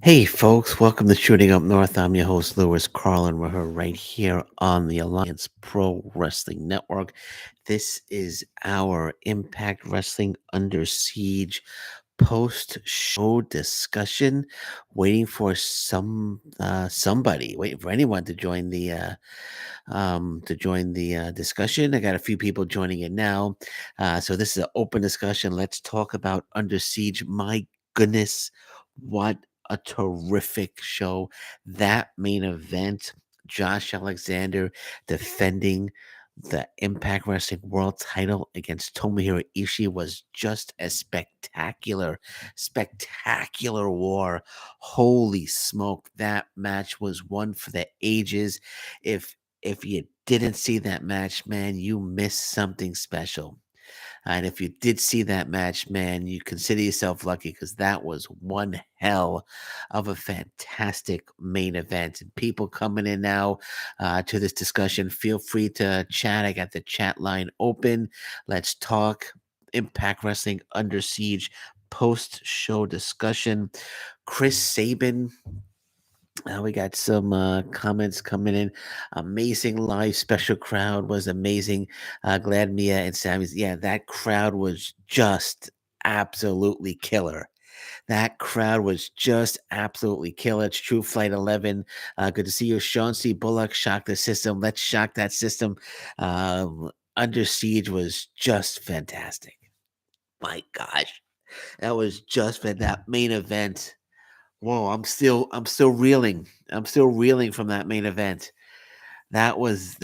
Hey, folks, welcome to Shooting Up North. I'm your host, Lewis Carlin. We're here right here on the Alliance Pro Wrestling Network. This is our Impact Wrestling Under Siege post show discussion. Waiting for somebody, waiting for anyone to join the discussion. I got a few people joining it now. So this is an open discussion. Let's talk about Under Siege. My goodness, what a terrific show. That main event, Josh Alexander defending the Impact Wrestling World title against Tomohiro Ishii was just a spectacular war. Holy smoke, that match was one for the ages. If you didn't see that match, man, you missed something special. And if you did see that match, man, you consider yourself lucky because that was one hell of a fantastic main event. And people coming in now to this discussion, feel free to chat. I got the chat line open. Let's talk Impact Wrestling Under Siege post show discussion. Chris Sabin, we got some comments coming in. Amazing live special crowd was amazing. Glad Mia and Sammy's. Yeah, that crowd was just absolutely killer. That crowd was just absolutely killer. It's True Flight 11. Good to see you, Sean C. Bullock. Shock the system. Let's shock that system. Under Siege was just fantastic. My gosh, that was just for that main event. Whoa, I'm still reeling. I'm still reeling from that main event. That was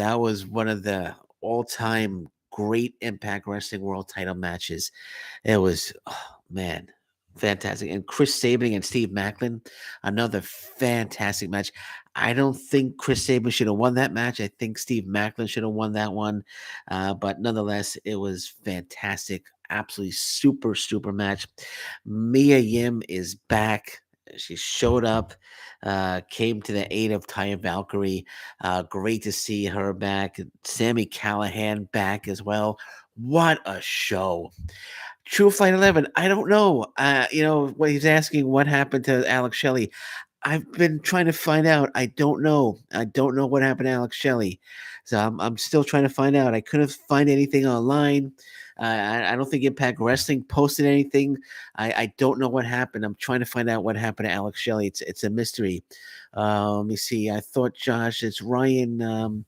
one of the all-time great Impact Wrestling World Title matches. It was, oh, man, fantastic. And Chris Sabin and Steve Macklin, another fantastic match. I don't think Chris Sabin should have won that match. I think Steve Macklin should have won that one. But nonetheless, it was fantastic. Absolutely super match. Mia Yim is back. She showed up, came to the aid of Taya Valkyrie. Great to see her back. Sammy Callahan back as well. What a show! True Flight 11. I don't know. What he's asking, what happened to Alex Shelley? I've been trying to find out. I don't know. I don't know what happened to Alex Shelley. So I'm still trying to find out. I couldn't find anything online. I don't think Impact Wrestling posted anything. I don't know what happened. I'm trying to find out what happened to Alex Shelley. It's a mystery. Let me see. I thought Josh, it's Ryan.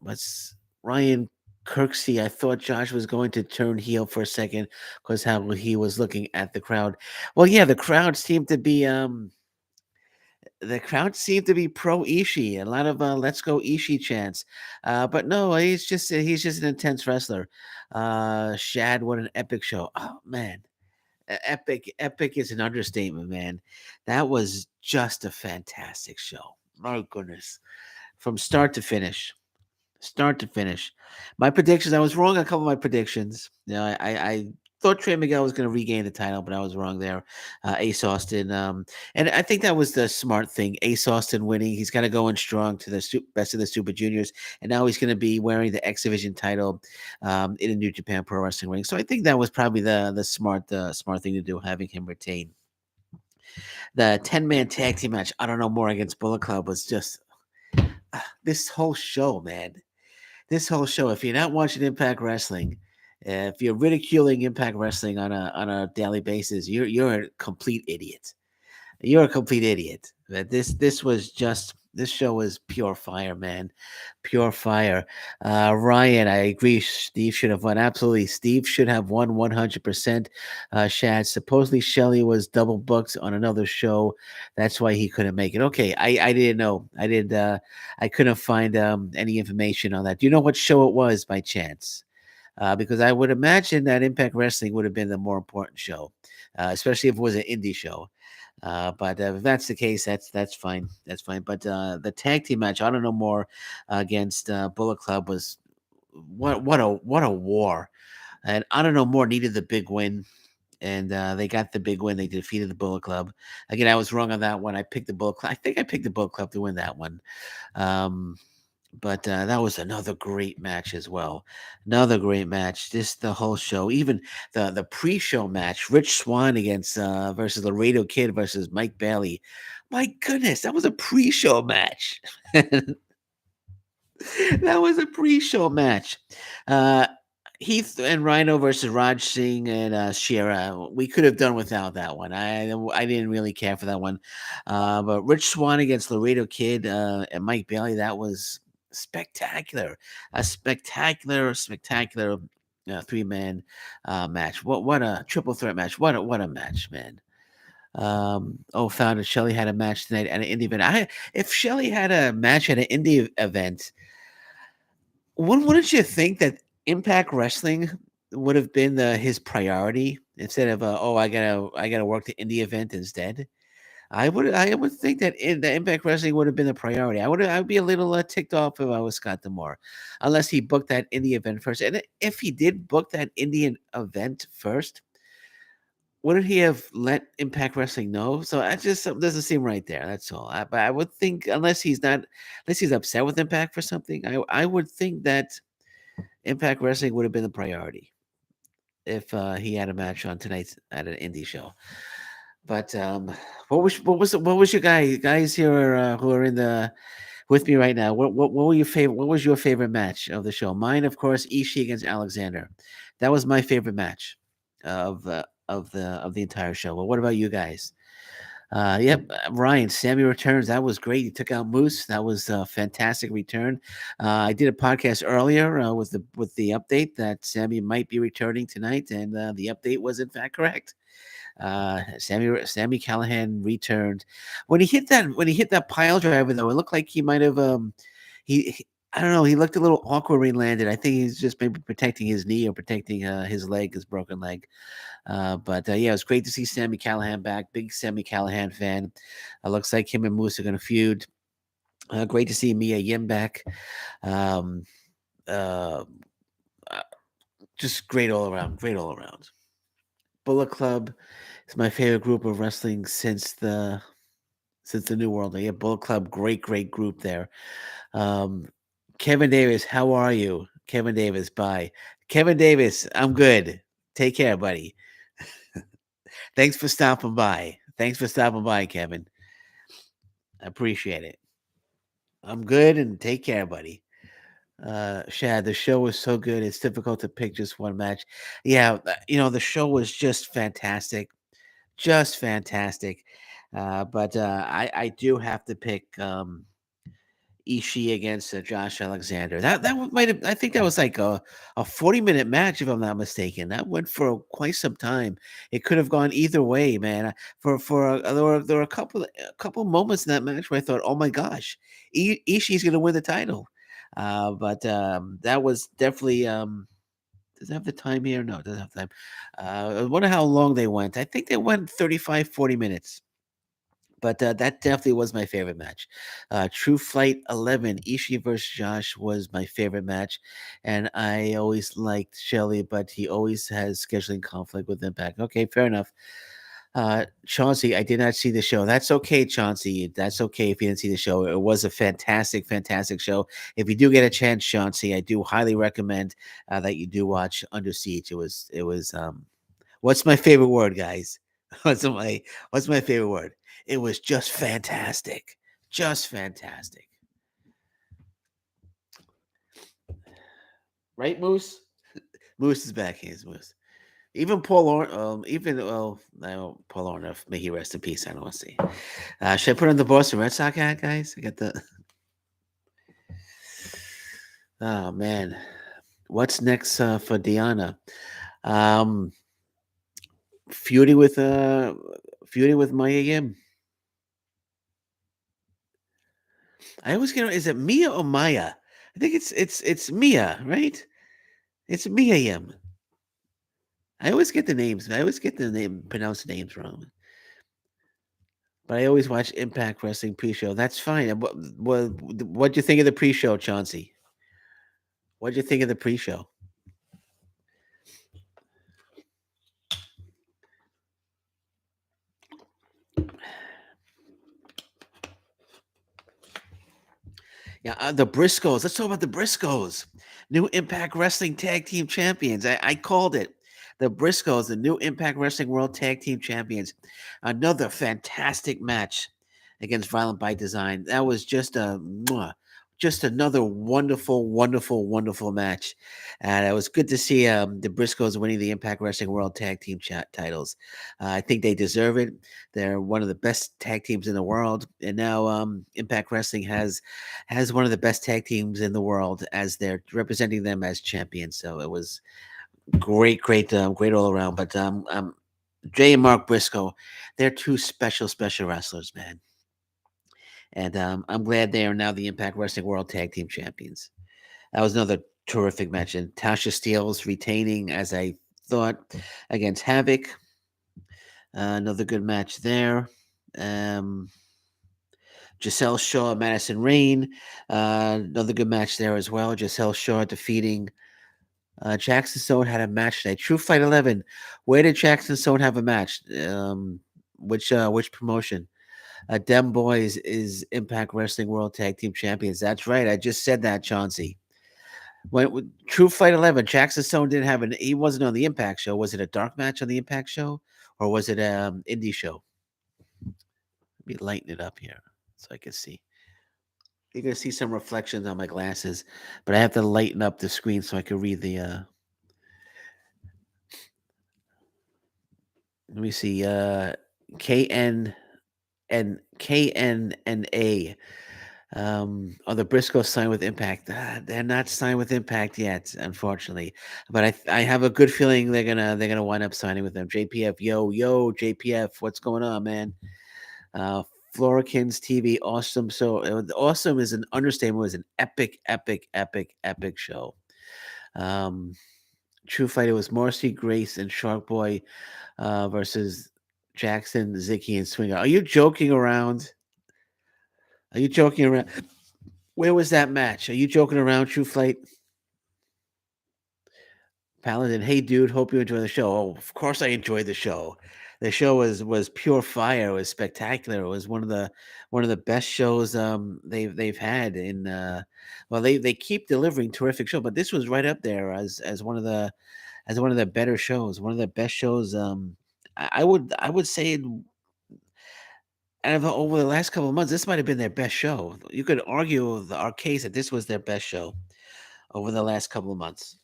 What's Ryan Kirksey? I thought Josh was going to turn heel for a second because how he was looking at the crowd. Well, yeah, the crowd seemed to be pro Ishii. A lot of "Let's go Ishii" chants, but no, he's just an intense wrestler. Shad, what an epic show! Oh man, epic is an understatement, man. That was just a fantastic show. My goodness, from start to finish. My predictions, I was wrong on a couple of my predictions. I thought Trey Miguel was going to regain the title, but I was wrong there. Ace Austin, and I think that was the smart thing. Ace Austin winning, he's got to go in strong to the best of the Super Juniors, and now he's going to be wearing the X Division title in a New Japan Pro Wrestling ring. So I think that was probably the smart thing to do, having him retain. The 10-man tag team match, I don't know more against Bullet Club was just this whole show, man. This whole show, if you're not watching Impact Wrestling, if you're ridiculing Impact Wrestling on a daily basis, you're a complete idiot. You're a complete idiot. But this show was pure fire, man. Pure fire. Ryan, I agree. Steve should have won. Absolutely. Steve should have won 100%. Shad, supposedly Shelly was double booked on another show. That's why he couldn't make it. Okay. I didn't know. I couldn't find any information on that. Do you know what show it was by chance? Because I would imagine that Impact Wrestling would have been the more important show, especially if it was an indie show. But if that's the case, that's fine. That's fine. But the tag team match, I don't know more against Bullet Club was what a war. And I don't know more needed the big win. And they got the big win. They defeated the Bullet Club. Again, I was wrong on that one. I picked the Bullet Club. I think I picked the Bullet Club to win that one. Um, But that was another great match as well. Another great match. Just the whole show, even the pre-show match, Rich Swan against versus Laredo Kid versus Mike Bailey. My goodness, that was a pre-show match. That was a pre-show match. Uh, Heath and Rhino versus Raj Singh and Shera. We could have done without that one. I didn't really care for that one. But Rich Swan against Laredo Kid and Mike Bailey. That was spectacular. A spectacular three-man match. What a triple threat match. What a match, man. Oh, found it. Shelly had a match tonight at an indie event. If Shelly had a match at an indie event, wouldn't you think that Impact Wrestling would have been his priority instead of oh I gotta work the indie event instead? I would think that the Impact Wrestling would have been the priority. I'd be a little ticked off if I was Scott Demore, unless he booked that indie event first. And if he did book that Indian event first, wouldn't he have let Impact Wrestling know? So that just doesn't seem right there. That's all. But I would think unless he's upset with Impact for something, I would think that Impact Wrestling would have been the priority if he had a match on tonight's at an indie show. But what was your guys here who are in the with me right now? What were your favorite? What was your favorite match of the show? Mine, of course, Ishii against Alexander. That was my favorite match of the entire show. Well, what about you guys? Yep, Ryan, Sammy returns. That was great. He took out Moose. That was a fantastic return. I did a podcast earlier with the update that Sammy might be returning tonight, and the update was in fact correct. Sammy Callahan returned when he hit that pile driver though. It looked like he might have I don't know. He looked a little awkward when he landed. I think he's just maybe protecting his knee or protecting his leg, his broken leg. But yeah, it was great to see Sammy Callahan back. Big Sammy Callahan fan. Looks like him and Moose are going to feud. Great to see Mia Yim back. Um, uh, uh, just great all around. Great all around. Bullet Club is my favorite group of wrestling since the New World. Yeah, Bullet Club, great group there. Um, Kevin Davis, how are you? Kevin Davis, bye. Kevin Davis, I'm good. Take care, buddy. Thanks for stopping by. Thanks for stopping by, Kevin. I appreciate it. I'm good and take care, buddy. Shad, the show was so good. It's difficult to pick just one match. Yeah, the show was just fantastic, just fantastic. But I do have to pick Ishii against Josh Alexander. That might have. I think that was like a 40-minute match, if I'm not mistaken. That went for quite some time. It could have gone either way, man. There were a couple moments in that match where I thought, oh my gosh, Ishii's going to win the title. But that was definitely. Does it have the time here? No, it doesn't have time. I wonder how long they went. I think they went 35, 40 minutes. But that definitely was my favorite match. True Flight 11, Ishii versus Josh was my favorite match. And I always liked Shelly, but he always has scheduling conflict with Impact. Okay, fair enough. Chauncey, I did not see the show. That's okay, Chauncey. That's okay if you didn't see the show. It was a fantastic show. If you do get a chance, Chauncey, I do highly recommend that you do watch Under Siege. It was what's my favorite word, guys? What's my favorite word? It was just fantastic. Just fantastic. Right, Moose? Moose is back. He's Moose. Even Paul Orn, even no, Paul Ornoff, may he rest in peace. I don't want to see. Should I put on the Boston Red Sox hat, guys? I got the. Oh man, what's next for Diana? Um, feuding with Maya Yim. I always get. Is it Mia or Maya? I think it's Mia, right? It's Mia Yim. I always get the names. I always get the name pronounced names wrong. But I always watch Impact Wrestling pre-show. That's fine. What'd you think of the pre-show, Chauncey? What'd you think of the pre-show? Yeah, the Briscoes. Let's talk about the Briscoes. New Impact Wrestling Tag Team Champions. I called it. The Briscoes, the new Impact Wrestling World Tag Team Champions. Another fantastic match against Violent by Design. That was just another wonderful, wonderful, wonderful match. And it was good to see the Briscoes winning the Impact Wrestling World Tag Team titles. I think they deserve it. They're one of the best tag teams in the world, and now Impact Wrestling has one of the best tag teams in the world as they're representing them as champions. So it was great, great, great all around. But Jay and Mark Briscoe, they're two special, special wrestlers, man. And I'm glad they are now the Impact Wrestling World Tag Team Champions. That was another terrific match. And Tasha Steeles retaining, as I thought, against Havoc. Another good match there. Um, Giselle Shaw, Madison Rain. Another good match there as well. Giselle Shaw defeating Jackson Stone had a match today. True Fight 11. Where did Jackson Stone have a match? Which promotion? Dem Boys is Impact Wrestling World Tag Team Champions. That's right. I just said that, Chauncey. True Fight 11, Jackson Stone didn't have an. He wasn't on the Impact show. Was it a dark match on the Impact show, or was it indie show? Let me lighten it up here so I can see. You're gonna see some reflections on my glasses, but I have to lighten up the screen so I can read the. Let me see. KN and KNNA. Are the Briscoes signed with Impact? They're not signed with Impact yet, unfortunately. But I have a good feeling they're gonna wind up signing with them. JPF, yo, JPF, what's going on, man? Uh, Florikins TV, awesome. So awesome is an understatement. It was an epic, epic, epic, epic show. Um, True Fighter was Marcy Grace and Shark Boy versus Jackson, Zicky, and Swinger. Are you joking around? Are you joking around? Where was that match? Are you joking around, True Fight? Paladin, hey dude, hope you enjoy the show. Oh, of course I enjoyed the show. The show was pure fire. It was spectacular. It was one of the best shows they've had in well they keep delivering terrific show, but this was right up there as one of the better shows, one of the best shows. I would say over the last couple of months, this might have been their best show. You could argue our case that this was their best show over the last couple of months.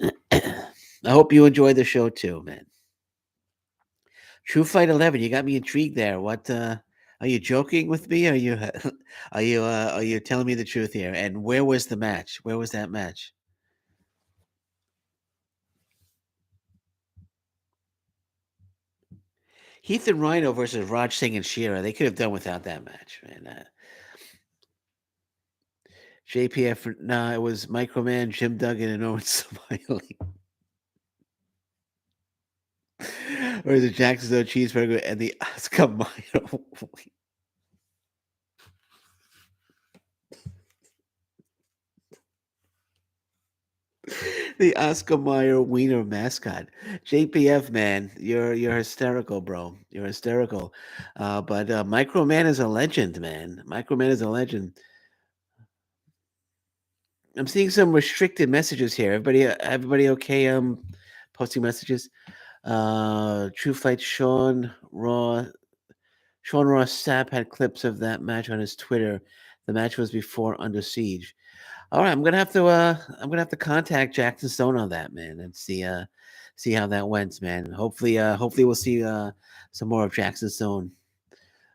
I hope you enjoyed the show too, man. True Fight 11, you got me intrigued there. What are you joking with me? Are you are you telling me the truth here? And where was the match? Where was that match? Heath and Rhino versus Raj Singh and Shira. They could have done without that match, man. JPF, nah, it was Microman, Jim Duggan, and Owen Smiley. Or is it Jacksonville Cheeseburger and the Oscar Mayer? The Oscar Mayer Wiener mascot. JPF, man, you're hysterical, bro. You're hysterical. But Microman is a legend, man. Microman is a legend. I'm seeing some restricted messages here. Everybody okay? Posting messages. True Fight Sean Ross Sapp had clips of that match on his Twitter. The match was before Under Siege. All right, I'm gonna have to contact Jackson Stone on that, man, and see how that went, man. Hopefully we'll see some more of Jackson Stone.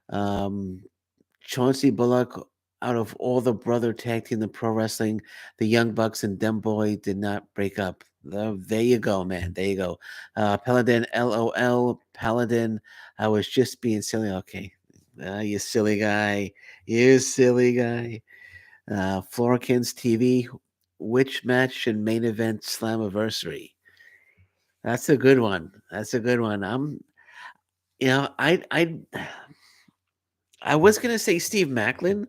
Um, Chauncey Bullock, out of all the brother tag team in the pro wrestling, the Young Bucks and Dem Boy did not break up. There you go, man. There you go. Paladin, LOL, Paladin. I was just being silly. Okay, you silly guy. You silly guy. Florikins TV. Which match should main event Slammiversary? That's a good one. That's a good one. You know, I was gonna say Steve Macklin,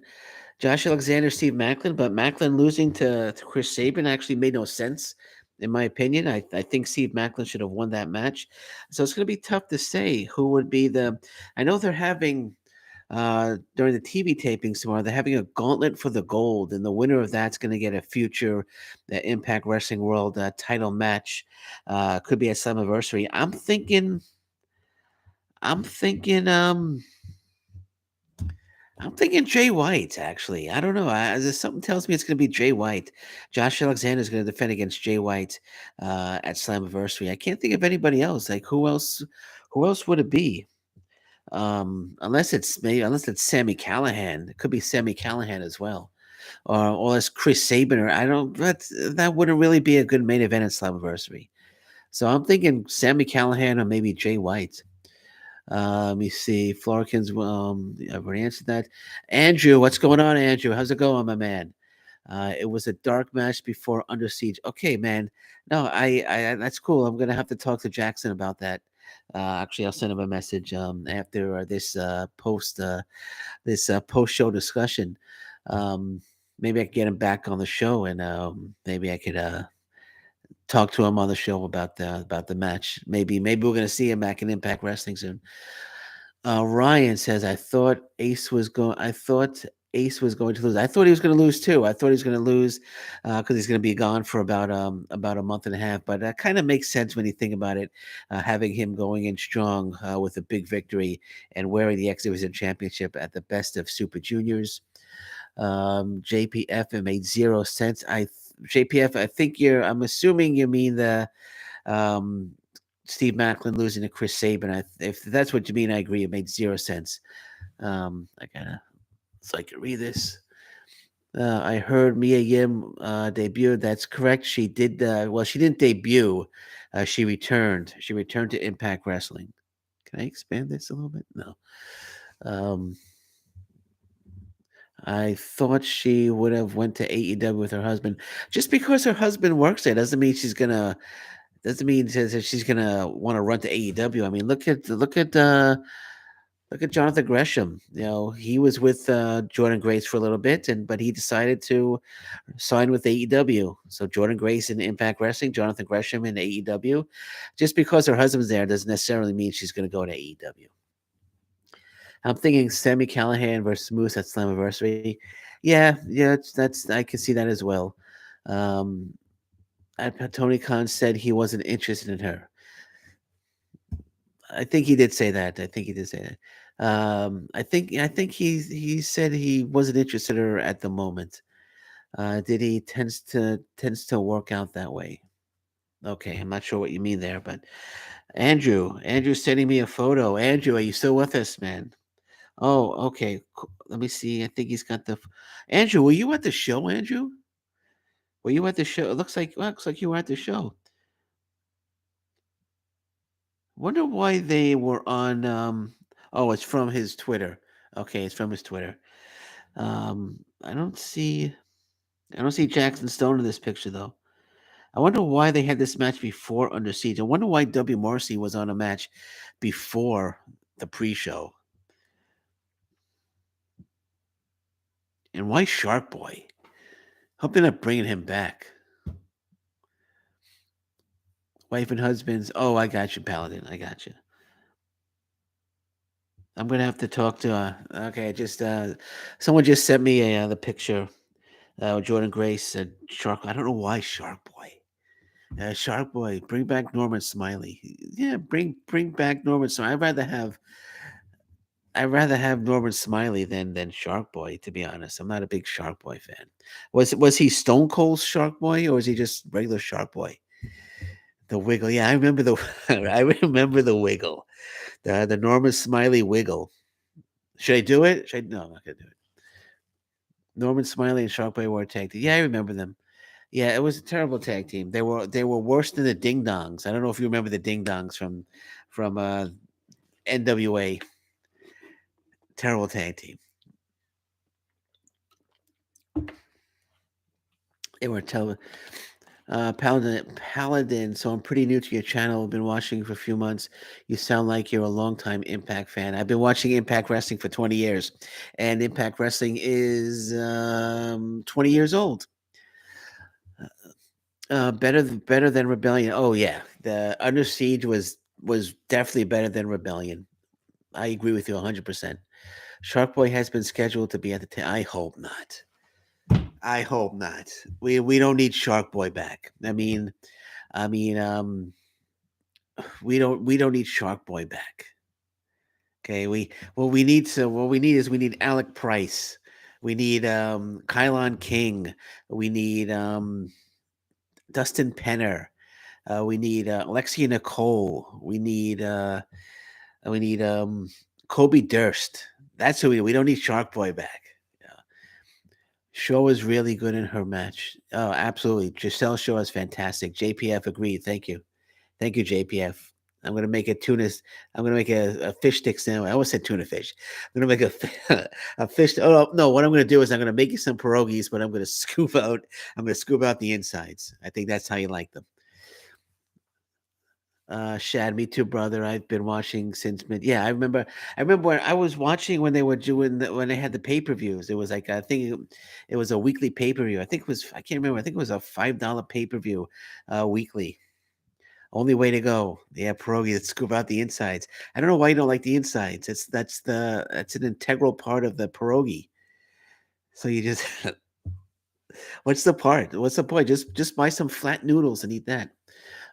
Josh Alexander, Steve Macklin, but Macklin losing to Chris Sabin actually made no sense, in my opinion. I think Steve Macklin should have won that match. So it's gonna be tough to say who would be the. I know they're having. during the TV tapings tomorrow. They're having a gauntlet for the gold, and the winner of that's going to get a future Impact Wrestling World title match. Could be at Slammiversary. I'm thinking. I'm thinking Jay White. Actually, I don't know. There's something tells me it's going to be Jay White. Josh Alexander is going to defend against Jay White at Slammiversary. I can't think of anybody else. Like who else? Who else would it be? Unless it's Sammy Callahan. It could be Sammy Callahan as well. Or it's Chris Sabin, or I don't that wouldn't really be a good main event at Slammiversary. So I'm thinking Sammy Callahan or maybe Jay White. Let me see. Florkins, I've already answered that. Andrew, what's going on, Andrew? How's it going, my man? It was a dark match before Under Siege. Okay, man. No, that's cool. I'm gonna have to talk to Jackson about that. Actually, I'll send him a message after this post show discussion. Um, Maybe I can get him back on the show, and maybe I could talk to him on the show about the match. Maybe we're gonna see him back in Impact Wrestling soon. Ryan says, I thought Ace was going to lose. I thought he was going to lose too. I thought he was going to lose because he's going to be gone for about a month and a half. But that kind of makes sense when you think about it. Having him going in strong with a big victory and wearing the X Division Championship at the Best of Super Juniors. JPF, it made 0 sense. JPF, I think I'm assuming you mean the um, Steve Macklin losing to Chris Sabin. If that's what you mean, I agree. It made 0 sense. I gotta, so I can read this. I heard Mia Yim debut. That's correct. She did. Well, she didn't debut. She returned. She returned to Impact Wrestling. Can I expand this a little bit? No. Um, I thought she would have went to AEW with her husband. Just because her husband works there doesn't mean that she's gonna want to run to AEW. I mean, look at Jonathan Gresham. You know, he was with Jordan Grace for a little bit, but he decided to sign with AEW. So Jordan Grace in Impact Wrestling, Jonathan Gresham in AEW. Just because her husband's there doesn't necessarily mean she's going to go to AEW. I'm thinking Sammy Callahan versus Moose at Slammiversary. Yeah, that's I can see that as well. Um, Tony Khan said he wasn't interested in her. I think he did say that. I think he did say that. I think he said he wasn't interested in her at the moment. Did he tends to work out that way? Okay, I'm not sure what you mean there, but Andrew's sending me a photo. Andrew, are you still with us, man? Oh, okay. Let me see. I think he's got Andrew, were you at the show, Andrew? Were you at the show? It looks like you were at the show. Wonder why they were on. Oh, it's from his Twitter. Okay, it's from his Twitter. I don't see. I don't see Jackson Stone in this picture though. I wonder why they had this match before Under Siege. I wonder why W. Morrissey was on a match before the pre-show, and why Shark Boy? Hope they're not bringing him back. Wife and husbands. Oh, I got you, Paladin. I got you. I'm gonna have to talk to. Okay, just someone just sent me the picture. Jordan Grace said Shark. I don't know why Shark Boy. Shark Boy, bring back Norman Smiley. Yeah, bring back Norman Smiley. I'd rather have Norman Smiley than Shark Boy. To be honest, I'm not a big Shark Boy fan. Was he Stone Cold Shark Boy or was he just regular Shark Boy? The Wiggle. Yeah, I remember the I remember the Wiggle. The Norman Smiley Wiggle. Should I do it? No, I'm not gonna do it. Norman Smiley and Shark Boy were a tag team. Yeah, I remember them. Yeah, it was a terrible tag team. They were worse than the Ding Dongs. I don't know if you remember the Ding Dongs from NWA. Terrible tag team. They were terrible. Paladin. So I'm pretty new to your channel. I've been watching for a few months. You sound like you're a longtime Impact fan. I've been watching Impact Wrestling for 20 years, and Impact Wrestling is 20 years old. Better than Rebellion. Oh yeah, the Under Siege was definitely better than Rebellion. I agree with you 100%. Shark Boy has been scheduled to be at the. I hope not. I hope not. We don't need Shark Boy back. I mean, we don't need Shark Boy back. Okay, we need Alec Price. We need Kylon King. We need Dustin Penner. We need Alexia Nicole. We need Kobe Durst. That's who we don't need Shark Boy back. Yeah. Shaw was really good in her match. Oh, absolutely. Giselle Shaw is fantastic. JPF agreed. Thank you. Thank you, JPF. I'm gonna make a tuna. I'm gonna make a fish stick sandwich. I almost said tuna fish. I'm gonna make a fish. Oh no! What I'm gonna do is I'm gonna make you some pierogies, but I'm gonna scoop out. I'm gonna scoop out the insides. I think that's how you like them. Shad, me too, brother. I've been watching since mid. Yeah, I remember. I remember when I was watching when they were doing when they had the pay per views. It was like I think it was a weekly pay per view. I think it was. I can't remember. I think it was a $5 pay per view, weekly. Only way to go. Yeah, pierogi that scoop out the insides. I don't know why you don't like the insides. That's an integral part of the pierogi. So you just what's the part? What's the point? Just buy some flat noodles and eat that.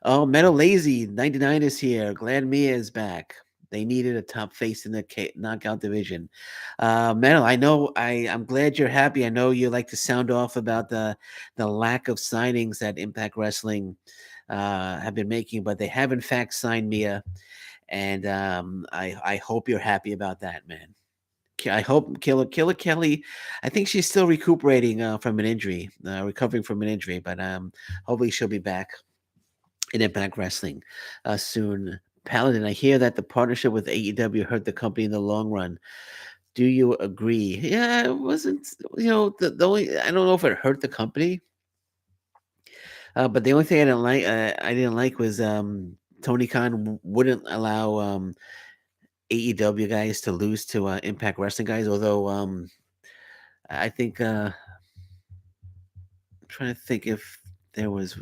Oh, Metal Lazy 99 is here. Glad Mia is back. They needed a top face in the knockout division. Metal, I know. I'm glad you're happy. I know you like to sound off about the lack of signings that Impact Wrestling have been making, but they have in fact signed Mia, and I hope you're happy about that, man. I hope Killer Kelly. I think she's still recuperating from an injury, recovering from an injury, but hopefully she'll be back in Impact Wrestling soon. Paladin, I hear that the partnership with AEW hurt the company in the long run. Do you agree? Yeah, it wasn't. The only I don't know if it hurt the company, but the only thing I didn't like was Tony Khan wouldn't allow AEW guys to lose to Impact Wrestling guys. Although I think I'm trying to think if there was.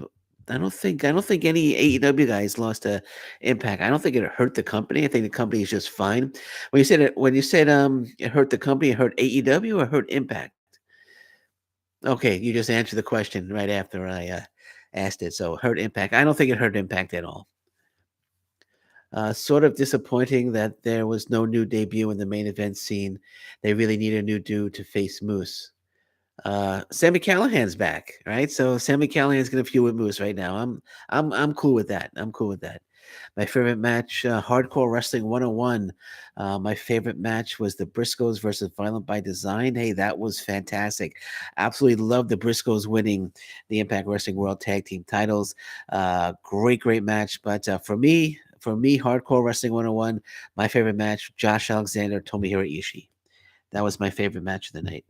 I don't think any AEW guys lost to Impact. I don't think it hurt the company. I think the company is just fine. When you said it hurt the company, it hurt AEW or hurt Impact? Okay, you just answered the question right after I asked it. So hurt Impact. I don't think it hurt Impact at all. Sort of disappointing that there was no new debut in the main event scene. They really need a new dude to face Moose. Sammy Callahan's back, right? So Sammy Callahan's gonna feud with Moose right now. I'm cool with that. I'm cool with that. My favorite match, Hardcore Wrestling 101. My favorite match was the Briscoes versus Violent by Design. Hey, that was fantastic. Absolutely love the Briscoes winning the Impact Wrestling World Tag Team titles. Great match. But for me, Hardcore Wrestling 101, my favorite match, Josh Alexander, Tomohiro Ishii. That was my favorite match of the night.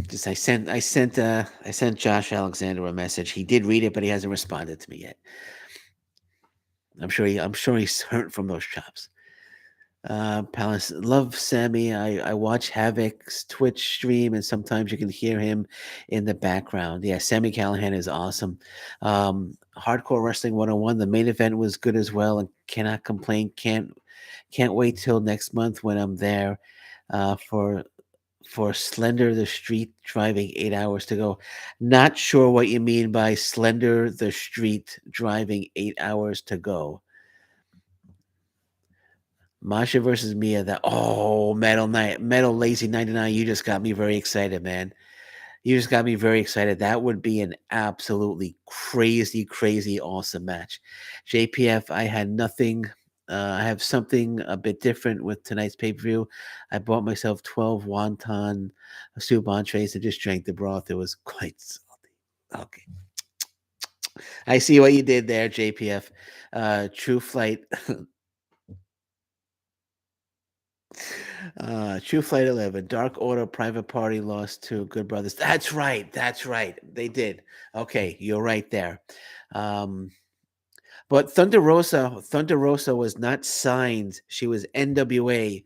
Just I sent Josh Alexander a message. He did read it, but he hasn't responded to me yet. I'm sure he's hurt from those chops. Palace love Sammy. I watch Havoc's Twitch stream, and sometimes you can hear him in the background. Yeah, Sammy Callahan is awesome. Hardcore Wrestling 101. The main event was good as well, and cannot complain. Can't wait till next month when I'm there for Slender the Street driving 8 hours to go. Not sure what you mean by Slender the Street driving 8 hours to go. Masha versus Mia. Metal Lazy 99. You just got me very excited, man. You just got me very excited. That would be an absolutely crazy, awesome match. JPF, I had nothing. I have something a bit different with tonight's pay per view. I bought myself 12 wonton soup entrees and just drank the broth. It was quite salty. Okay. I see what you did there, JPF. True Flight. True Flight 11, Dark Order Private Party lost to Good Brothers. That's right. That's right. They did. Okay, you're right there. Um, but Thunder Rosa was not signed. She was NWA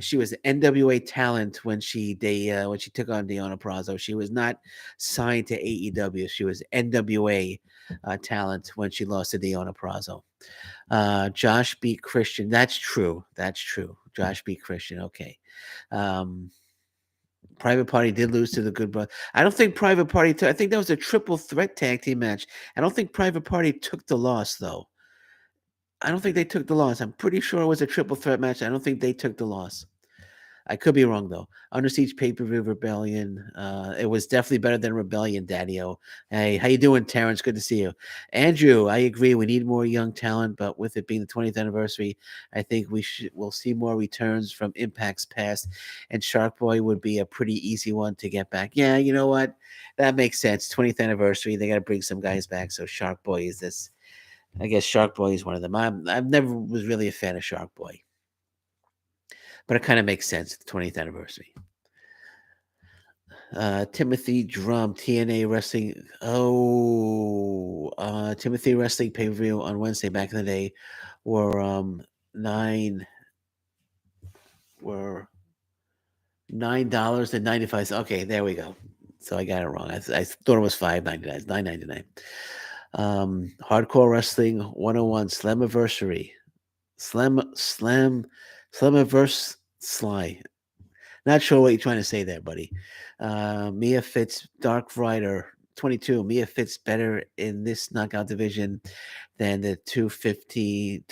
She was NWA talent when she took on Deonna Purrazzo. She was not signed to AEW. She was NWA talent when she lost to Deonna Purrazzo. Josh beat Christian. That's true. That's true. Josh beat Christian. Okay. Um, Private Party did lose to the Good Brothers. I don't think Private Party took. I think that was a triple threat tag team match. I don't think Private Party took the loss though. I don't think they took the loss. I'm pretty sure it was a triple threat match. I don't think they took the loss. I could be wrong though. Under Siege Pay Per View Rebellion. It was definitely better than Rebellion, Daddy-O. Hey, how you doing, Terrence? Good to see you, Andrew. I agree. We need more young talent, but with it being the 20th anniversary, I think we'll see more returns from Impact's past, and Shark Boy would be a pretty easy one to get back. Yeah, you know what? That makes sense. 20th anniversary. They got to bring some guys back. So Shark Boy is this. I guess Shark Boy is one of them. I've never was really a fan of Shark Boy, but it kind of makes sense. The 20th anniversary. Timothy Drum, TNA Wrestling. Timothy Wrestling pay per view on Wednesday back in the day were nine were $9.95. Okay, there we go. So I got it wrong. I thought it was $5.99. It's $9.99. Hardcore Wrestling 101 Slammiversary. Slammiverse Sly. Not sure what you're trying to say there, buddy. Mia Fitz, Dark Rider 22. Mia fits better in this knockout division than the 2050.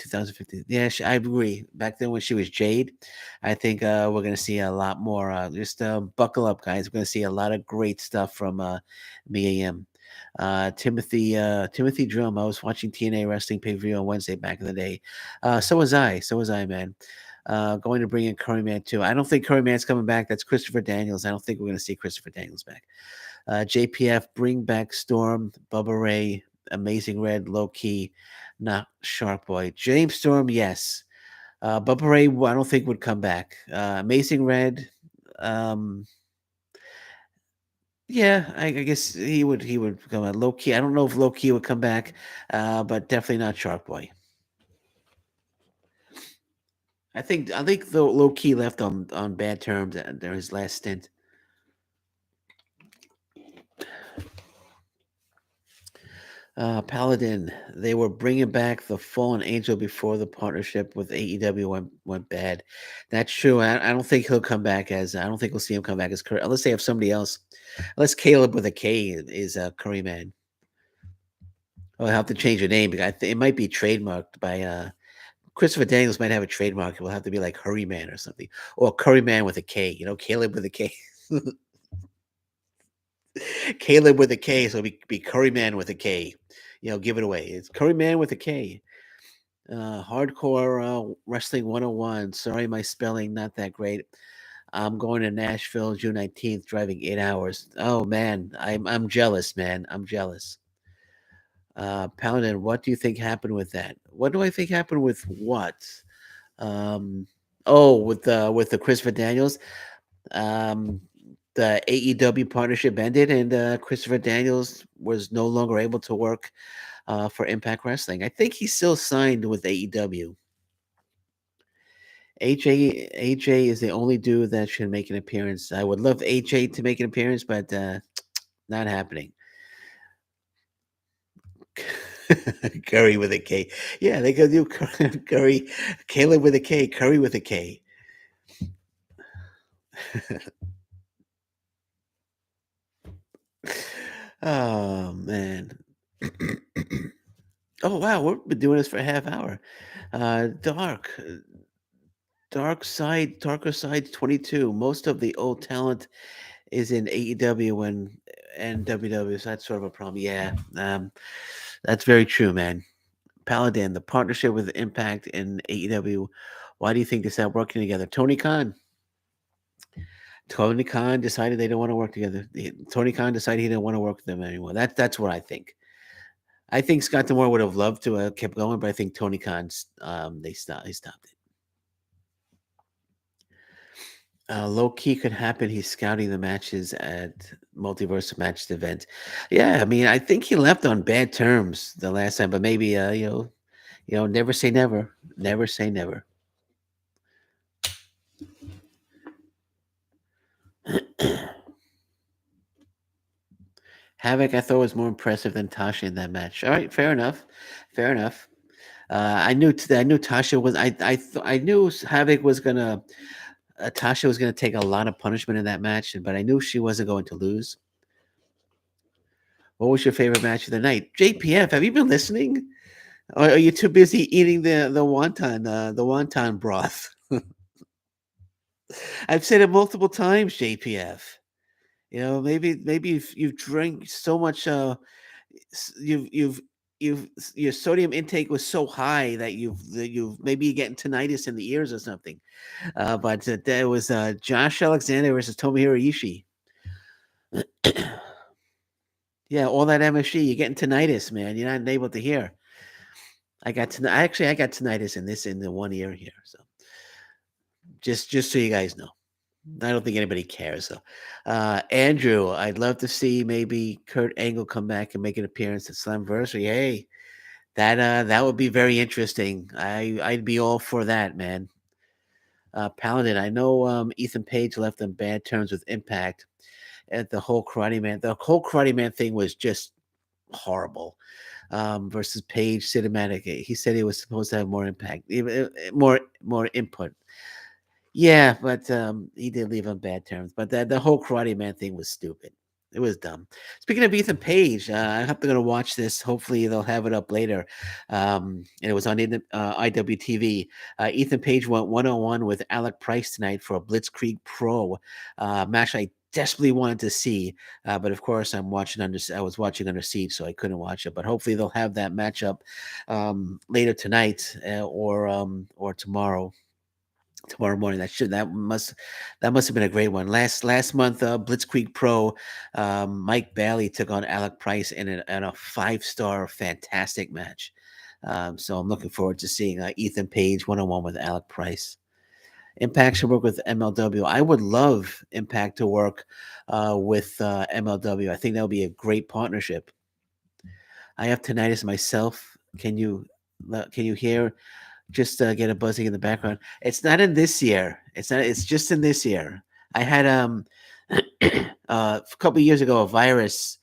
Yeah, I agree. Back then when she was Jade, I think we're going to see a lot more. Just buckle up, guys. We're going to see a lot of great stuff from Mia Yim. Timothy Drum. I was watching TNA Wrestling pay per view on Wednesday back in the day. So was I. So was I, man. Going to bring in Curry Man too. I don't think Curry Man's coming back. That's Christopher Daniels. I don't think we're going to see Christopher Daniels back. JPF, bring back Storm, Bubba Ray, Amazing Red, Low Key, not Shark Boy. James Storm, yes. Bubba Ray, I don't think would come back. Amazing Red, um, yeah, I guess he would. He would come out. Low Key. I don't know if Low Key would come back, but definitely not Shark Boy. I think the Low Key left on bad terms during his last stint. Paladin, they were bringing back the Fallen Angel before the partnership with AEW went bad. That's true. I don't think he'll come back as. I don't think we'll see him come back as Curry, unless they have somebody else. Unless Caleb with a K is Curry Man. I'll have to change the name because it might be trademarked by Christopher Daniels. Might have a trademark. It will have to be like Hurry Man or something, or Curry Man with a K. You know, Caleb with a K. Caleb with a K, so be Curry Man with a K. You know, give it away. It's Curry Man with a K. Hardcore Wrestling 101. Sorry, my spelling not that great. I'm going to Nashville June 19th, driving 8 hours. Oh man, I'm jealous, man. I'm jealous. Paladin, what do you think happened with that? What do I think happened with what? Um, with the Christopher Daniels. Um, the AEW partnership ended, and Christopher Daniels was no longer able to work for Impact Wrestling. I think he's still signed with AEW. AJ is the only dude that should make an appearance. I would love AJ to make an appearance, but not happening. Curry with a K. Yeah, they could do Curry, Caleb with a K, Curry with a K. Oh man. Oh wow, we've been doing this for a half hour. Darker Side 22. Most of the old talent is in AEW and WW, so that's sort of a problem. Yeah, that's very true, man. Paladin, the partnership with Impact and AEW. Why do you think they stopped working together? Tony Khan. Tony Khan decided they don't want to work together. Tony Khan decided he didn't want to work with them anymore. That's what I think. I think Scott Demore would have loved to have kept going, but I think Tony Khan's they stopped it. Low key could happen. He's scouting the matches at Multiverse Match event. Yeah, I mean, I think he left on bad terms the last time, but maybe never say never. Never say never. Havoc, I thought was more impressive than Tasha in that match. All right, fair enough, fair enough. I knew Tasha was. I knew Havoc was gonna. Tasha was gonna take a lot of punishment in that match, but I knew she wasn't going to lose. What was your favorite match of the night? JPF, have you been listening? Or are you too busy eating the wonton broth? I've said it multiple times, JPF. You know, maybe if you've drank so much, your sodium intake was so high that you've maybe you're getting tinnitus in the ears or something. But there was Josh Alexander versus Tomohiro Ishii. Yeah, all that MSG, you're getting tinnitus, man. You're not able to hear. I got tinnitus in the one ear here. So just so you guys know. I don't think anybody cares though. Andrew, I'd love to see maybe Kurt Angle come back and make an appearance at Slamversary. Hey, that would be very interesting. I'd be all for that, man. Paladin, I know Ethan Page left on bad terms with Impact at the whole Karate Man. The whole Karate Man thing was just horrible. Versus Page cinematic. He said he was supposed to have more impact, more input. Yeah, but he did leave on bad terms. But the whole Karate Man thing was stupid. It was dumb. Speaking of Ethan Page, I hope they're gonna watch this. Hopefully, they'll have it up later. And it was on IWTV. Ethan Page went 1-on-1 with Alec Price tonight for a Blitzkrieg Pro match. I desperately wanted to see, but of course, I was watching under Siege, so I couldn't watch it. But hopefully, they'll have that matchup later tonight or tomorrow morning. That must have been a great one. Last month, Blitzkrieg Pro, Mike Bailey took on Alec Price in a 5-star fantastic match. So I'm looking forward to seeing Ethan Page 1-on-1 with Alec Price. Impact should work with MLW. I would love Impact to work with MLW. I think that would be a great partnership. I have tinnitus myself. Can you hear just get a buzzing in the background? It's not in this year. It's not. It's just in this year. I had a couple years ago a virus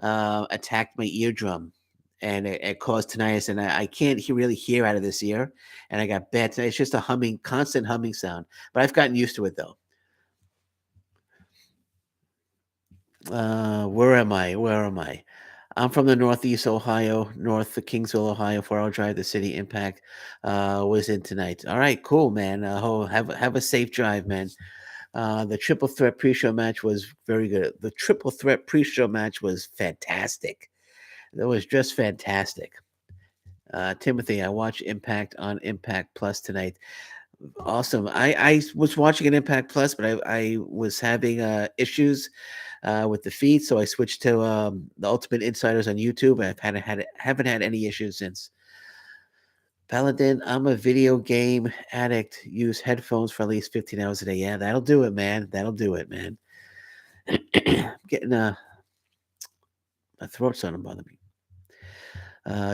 attacked my eardrum, and it caused tinnitus, and I can't really hear out of this ear, and I got bad. It's just a humming, constant humming sound. But I've gotten used to it though. Where am I? Where am I? I'm from the Northeast Ohio, north of Kingsville, Ohio. 4-hour drive. The city Impact was in tonight. All right, cool, man. Have a safe drive, man. The triple threat pre-show match was very good. The triple threat pre-show match was fantastic. It was just fantastic. Timothy, I watched Impact on Impact Plus tonight. Awesome. I was watching an Impact Plus, but I was having issues with the feed, so I switched to the Ultimate Insiders on YouTube. Haven't had any issues since. Paladin, I'm a video game addict. Use headphones for at least 15 hours a day. Yeah, that'll do it, man. That'll do it, man. Getting my throat's starting to bother me.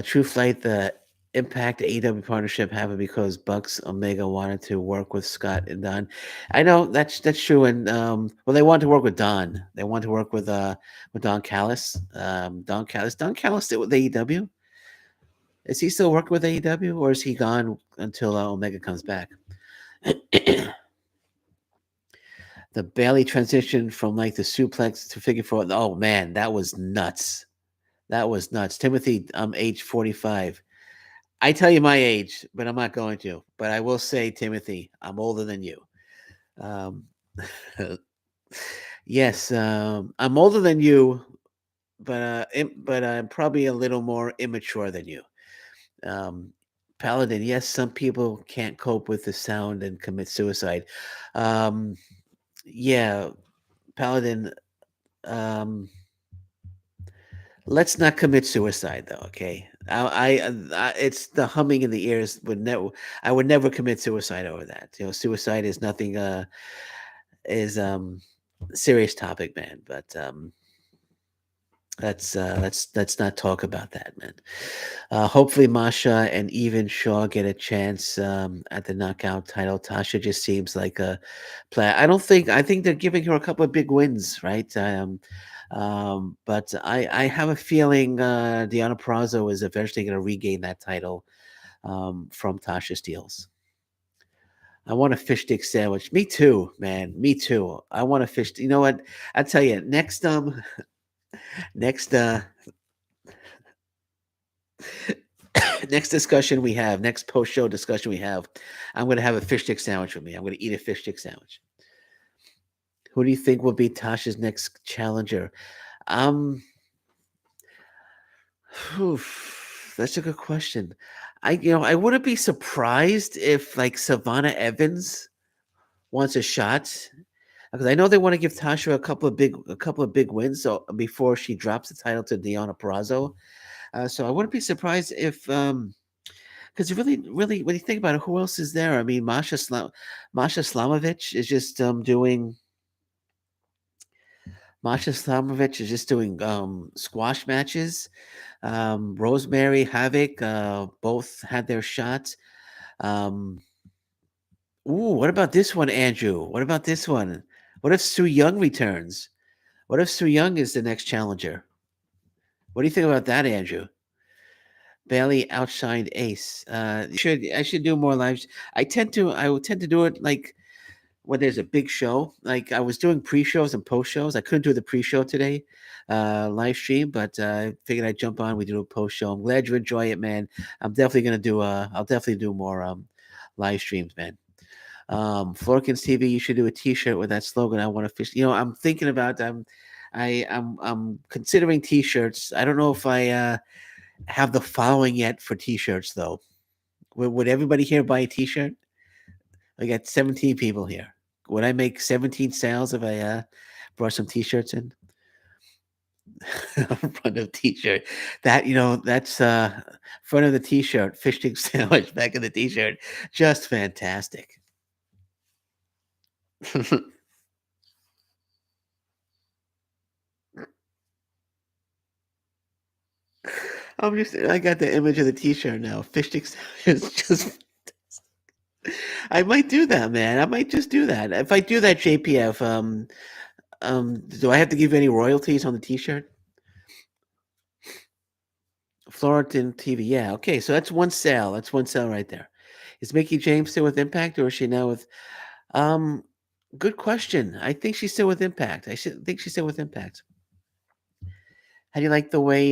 True Flight, the Impact AEW partnership happened because Bucks Omega wanted to work with Scott and Don. I know that's true, and well, they wanted to work with Don. They wanted to work with Don Callis. Don Callis still with AEW. Is he still working with AEW, or is he gone until Omega comes back? The Bailey transition from like the suplex to figure four. Oh man, that was nuts. That was nuts. Timothy, I'm age 45. I tell you my age, but I'm not going to. But I will say, Timothy, I'm older than you. Um, yes, I'm older than you, but I'm probably a little more immature than you. Um, Paladin, yes, some people can't cope with the sound and commit suicide. Um, yeah, Paladin. Um, let's not commit suicide, though. Okay, it's the humming in the ears. I would never commit suicide over that. You know, suicide is nothing. Is serious topic, man. But let's not talk about that, man. Hopefully, Masha and even Shaw get a chance at the knockout title. Tasha just seems like a play. I don't think. I think they're giving her a couple of big wins, right? But I have a feeling Deanna Prazo is eventually going to regain that title from Tasha Steeles. I want a fish stick sandwich. Me too, man. Me too. I want a fish. You know what? I tell you, next next discussion we have, next post show discussion we have, I'm gonna have a fish stick sandwich with me. I'm gonna eat a fish stick sandwich. Who do you think will be Tasha's next challenger? Um, that's a good question. I wouldn't be surprised if like Savannah Evans wants a shot because I know they want to give Tasha a couple of big wins so before she drops the title to Deonna Purrazzo. So I wouldn't be surprised if because really, when you think about it, who else is there? I mean, Masha Slamovich is just doing. Masha Slamovich is just doing squash matches. Rosemary Havoc both had their shots. Um, what about this one, Andrew? What about this one? What if Sue Young returns? What if Sue Young is the next challenger? What do you think about that, Andrew? Bailey outshined Ace. I should do more lives. I would tend to do it like when there's a big show. Like I was doing pre-shows and post-shows. I couldn't do the pre-show today, live stream, but I figured I'd jump on. We do a post-show. I'm glad you enjoy it, man. I'm definitely gonna do. I'll definitely do more live streams, man. Florkins TV, you should do a T-shirt with that slogan. I want to fish. I'm thinking about. I'm considering T-shirts. I don't know if I have the following yet for T-shirts though. Would everybody here buy a T-shirt? I got 17 people here. Would I make 17 sales if I brought some T-shirts in? Front of T-shirt. That's front of the T-shirt. Fish stick sandwich back of the T-shirt. Just fantastic. I got the image of the T-shirt now. Fish stick sandwich. Just I might do that, man. I might just do that. If I do that, JPF, do I have to give any royalties on the T-shirt? Florida TV. Yeah. Okay. So that's one sale. That's one sale right there. Is Mickey James still with Impact, or is she now with? Um, Good question. I think she's still with Impact. Think she's still with Impact. How do you like the way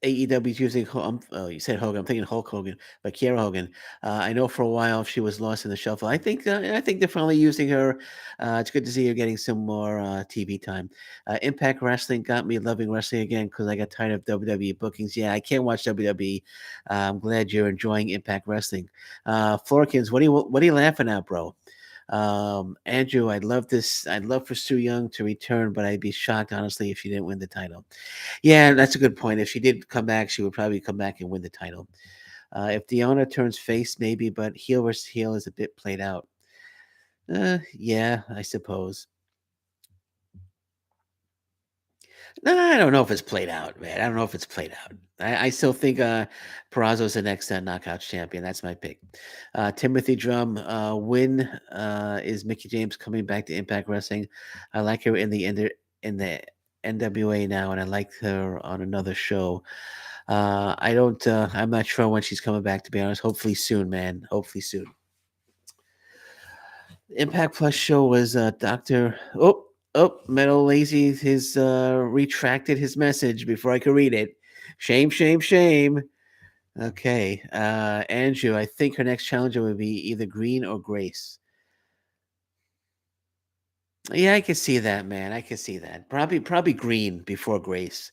AEW is using? Oh, you said Hogan. I'm thinking Hulk Hogan, but Kiera Hogan. I know for a while she was lost in the shuffle. I think they're finally using her. It's good to see her getting some more TV time. Impact Wrestling got me loving wrestling again because I got tired of WWE bookings. Yeah, I can't watch WWE. I'm glad you're enjoying Impact Wrestling. Florkins, what are you laughing at, bro? Andrew, I'd love this. I'd love for Sue Young to return, but I'd be shocked honestly if she didn't win the title. Yeah, that's a good point. If she did come back, she would probably come back and win the title. If Deonna turns face, maybe, but heel versus heel is a bit played out. Yeah, I suppose. No, I don't know if it's played out, man. I don't know if it's played out. I still think Perazzo's the next Knockouts champion. That's my pick. Timothy Drum, when is Mickey James coming back to Impact Wrestling? I like her in the NWA now, and I like her on another show. I don't. I'm not sure when she's coming back. To be honest, hopefully soon, man. Hopefully soon. Impact Plus show was Doctor. Metal Lazy has retracted his message before I could read it. Shame, shame, shame. Okay, Andrew. I think her next challenger would be either Green or Grace. Yeah, I can see that, man. I can see that. Probably Green before Grace.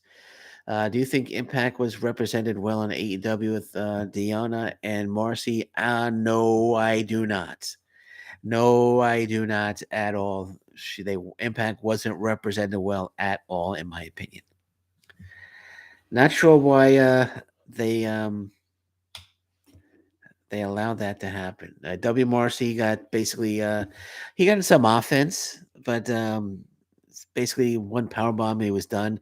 Do you think Impact was represented well on AEW with Deanna and Marcy? No, I do not. No, I do not at all. Impact wasn't represented well at all, in my opinion. Not sure why they they allowed that to happen. W. Marcy got basically he got some offense, but it's basically one power bomb. He was done,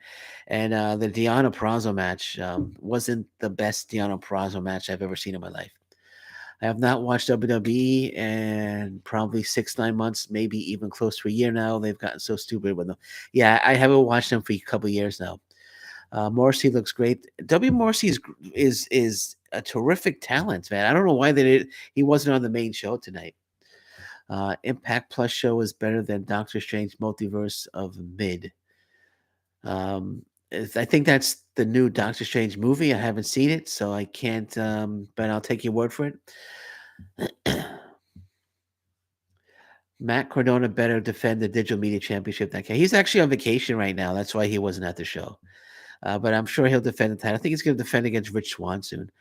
and the Deanna Prazo match wasn't the best Deanna Prazo match I've ever seen in my life. I have not watched WWE in probably 6, 9 months, maybe even close to a year now. They've gotten so stupid with them. Yeah, I haven't watched them for a couple of years now. Morrissey looks great. W. Morrissey is a terrific talent, man. I don't know why he wasn't on the main show tonight. Impact Plus show is better than Doctor Strange Multiverse of Mid. I think that's the new Doctor Strange movie. I haven't seen it, so I can't. But I'll take your word for it. Matt Cardona better defend the Digital Media Championship. That guy. He's actually on vacation right now. That's why he wasn't at the show. But I'm sure he'll defend the title. I think he's going to defend against Rich Swann soon.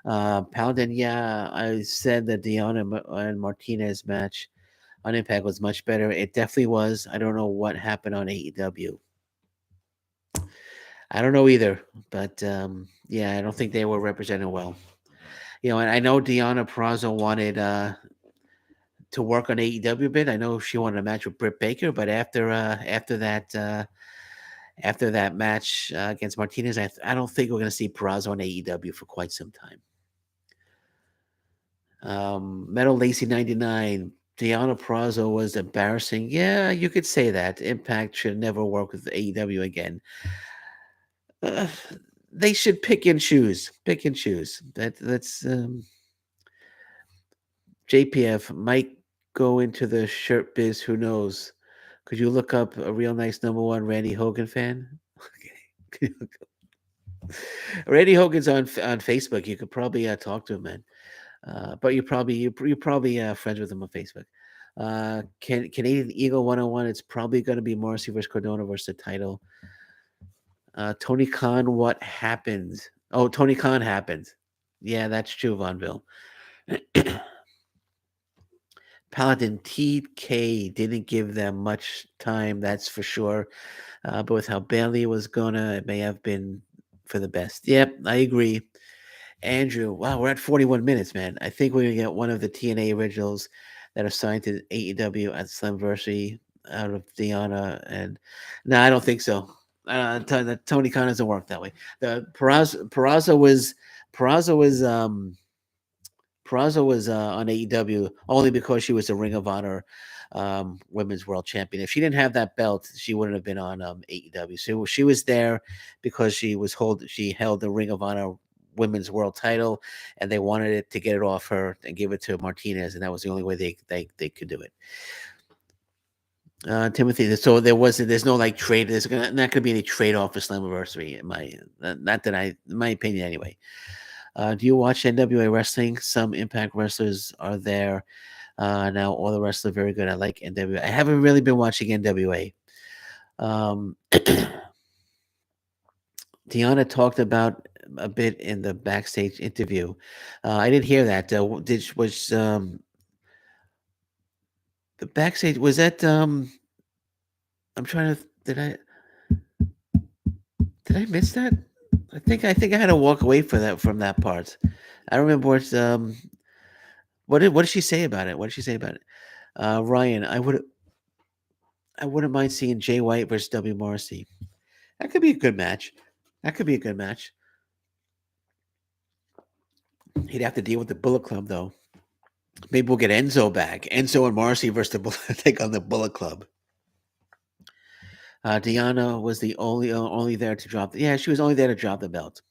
Paladin, yeah, I said that Diana and Martinez match on Impact was much better. It definitely was. I don't know what happened on AEW. I don't know either, but yeah, I don't think they were represented well. And I know Deonna Purrazzo wanted to work on AEW a bit. I know she wanted a match with Britt Baker, but after that match against Martinez, I don't think we're going to see Purrazzo on AEW for quite some time. Metal Lacy 99. Deonna Purrazzo was embarrassing. Yeah, you could say that. Impact should never work with AEW again. They should pick and choose. Pick and choose. That's JPF might go into the shirt biz. Who knows? Could you look up a real nice number one Randy Hogan fan? Okay. Randy Hogan's on Facebook. You could probably talk to him, man. But you're probably friends with him on Facebook. Canadian Eagle 101. It's probably going to be Morrissey versus Cardona versus the title. Tony Khan, what happened? Oh, Tony Khan happened. Yeah, that's true, Vonville. Paladin TK didn't give them much time, that's for sure. But with how Bailey was gonna, it may have been for the best. Yep, I agree. Andrew, wow, we're at 41 minutes, man. I think we're gonna get one of the TNA originals that are signed to AEW at Slamversary out of Deonna. And no, I don't think so. Tony Khan doesn't work that way. The Purrazzo was on AEW only because she was a Ring of Honor Women's World Champion. If she didn't have that belt, she wouldn't have been on AEW. So she was there because she held the Ring of Honor Women's World Title, and they wanted it to get it off her and give it to Martinez, and that was the only way they could do it. Timothy, so there's no like trade. There's not going to be any trade off for Slammiversary in my opinion anyway. Do you watch NWA wrestling? Some Impact wrestlers are there now. All the wrestlers are very good. I like NWA. I haven't really been watching NWA. Deonna talked about a bit in the backstage interview. I didn't hear that. Was the backstage? Was that? I'm trying to. Did I miss that? I think I had to walk away from that part. I don't remember what did she say about it? What did she say about it? Ryan, I wouldn't mind seeing Jay White versus W Morrissey. That could be a good match. He'd have to deal with the Bullet Club though. Maybe we'll get Enzo back. Enzo and Morrissey versus take on the Bullet Club. Deonna was the only there to drop. Yeah, she was only there to drop the belt.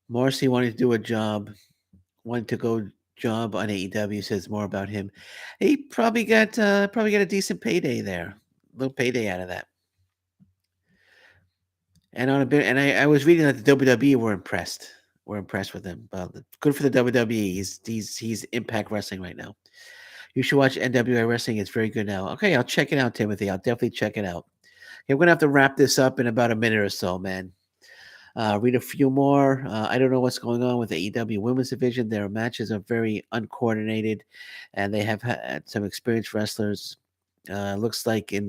Morrissey wanted to do a job, wanted to go job on AEW. Says more about him. He probably got a decent payday there, a little payday out of that. And on a bit, and I was reading that the WWE were impressed. We're impressed with him. Good for the WWE. He's Impact Wrestling right now. You should watch NWA Wrestling. It's very good now. Okay, I'll check it out, Timothy. I'll definitely check it out. Okay, we're gonna have to wrap this up in about a minute or so, man. Read a few more. I don't know what's going on with the AEW Women's Division. Their matches are very uncoordinated, and they have had some experienced wrestlers. Looks like it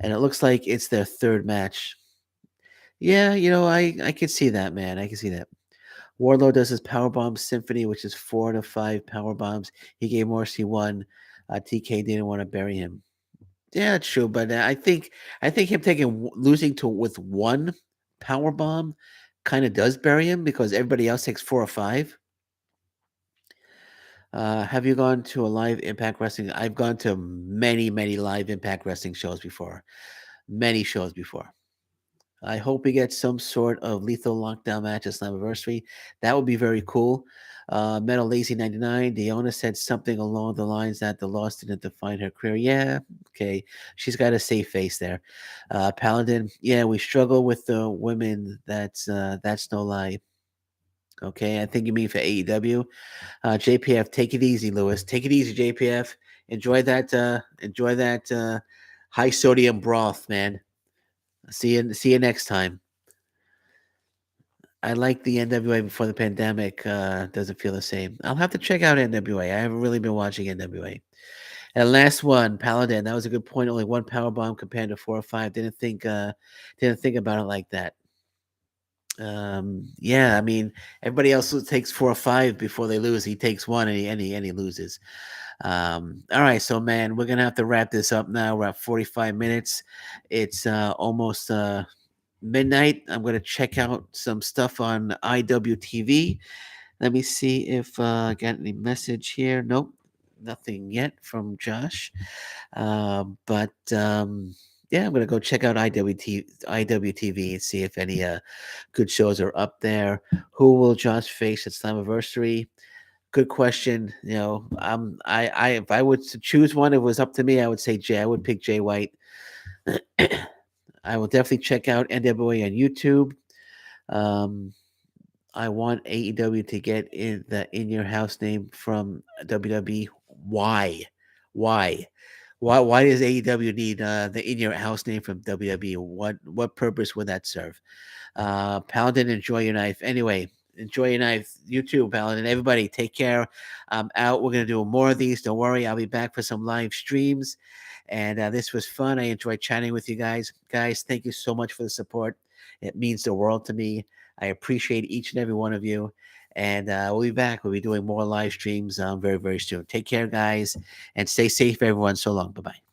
looks like it's their third match. Yeah, I could see that, man. I can see that. Wardlow does his Powerbomb Symphony, which is 4 to 5 power bombs. He gave Morrissey one. TK didn't want to bury him. Yeah, true, but I think him losing to with one power bomb kind of does bury him because everybody else takes 4 or 5. Have you gone to a live Impact Wrestling? I've gone to many, many live Impact Wrestling shows before. Many shows before. I hope we get some sort of lethal lockdown match at Slammiversary. That would be very cool. Metal Lazy 99, Diona said something along the lines that the loss didn't define her career. Yeah, okay. She's got a safe face there. Paladin, yeah, we struggle with the women. That's no lie. Okay, I think you mean for AEW. JPF, take it easy, Lewis. Take it easy, JPF. Enjoy that high sodium broth, man. See you next time. I like the NWA before the pandemic. Doesn't feel the same. I'll have to check out NWA. I haven't really been watching NWA. And last one, Paladin. That was a good point. Only one power bomb compared to 4 or 5. Didn't think about it like that. Yeah, I mean, everybody else takes 4 or 5 before they lose. He takes one and he loses. All right, so man, we're gonna have to wrap this up now. We're at 45 minutes. It's almost midnight. I'm gonna check out some stuff on IWTV. Let me see if I got any message here. Nope, nothing yet from Josh. But yeah, I'm gonna go check out IWTV and see if any good shows are up there. Who will Josh face at Slammiversary? Good question. I if I would to choose one, if it was up to me, I would say Jay. I would pick Jay White. I will definitely check out NWA on YouTube. Um, I want AEW to get in the in your house name from WWE. Why? Why? Why does AEW need the in your house name from WWE? What purpose would that serve? Paladin, enjoy your knife. Anyway, enjoy your knife. You too, Paladin. Everybody, take care. I'm out. We're gonna do more of these. Don't worry. I'll be back for some live streams. And this was fun. I enjoyed chatting with you guys. Guys, thank you so much for the support. It means the world to me. I appreciate each and every one of you. And we'll be back. We'll be doing more live streams very, very soon. Take care, guys, and stay safe, everyone. So long. Bye bye.